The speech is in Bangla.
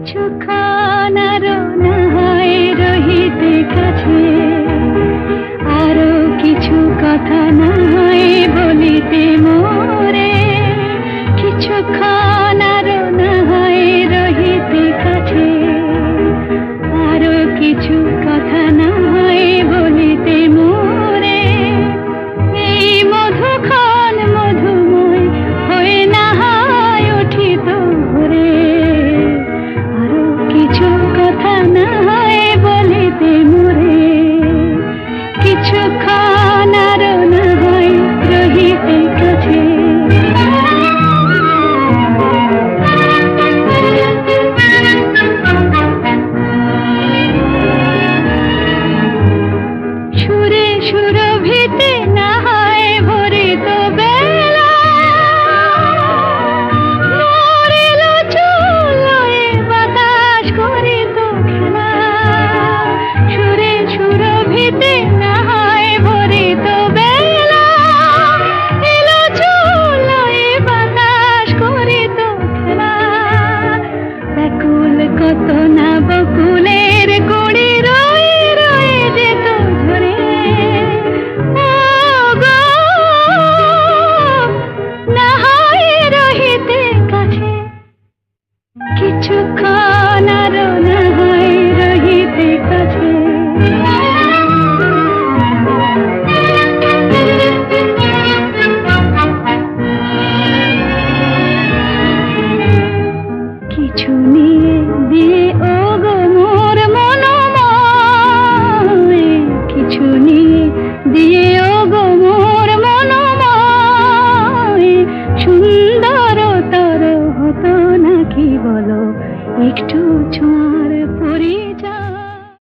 কিছুক্ষণ আরো না হয় রহিতে কাছে, আরো কিছু কথা না হয় বলিতে মোরে। কিছুক্ষণ আরো না হয় রহিতে কাছে, আরো কিছু কথা না হয় বলিতে মোরে। এই মধুক্ষণ মধুময় হয়ে না হয় উঠিত ভোরে, আরো কিছু কথা না হয় বলিতে মোরে। কিছুক্ষণ আরো না হয় রহিতে কাছে। সুরে সুরভিতে না হয় ভরিত বেলা, মরিল চুলোয় বাতাস করিত খেলা। সুরে সুরভিতে না হয় ভরিত বেলা, এলো চুলোয় বাতাস করিত খেলা। ব্যাকুল কত না বকুলের কুড়ি রয়ে রয়ে যেত ঝরে। ও গো, না হয় রহিতে কাছে। কিছুক্ষণ আরো না হয় রহিতে কাছে। কিছু নিয়ে দিয়ে ও গো মোর মনোময়, কিছু নিয়ে দিয়ে ও গো মোর মনোময়। সুন্দরতর হতো নাকি বলো একটু ছোঁয়ার পরিচয়।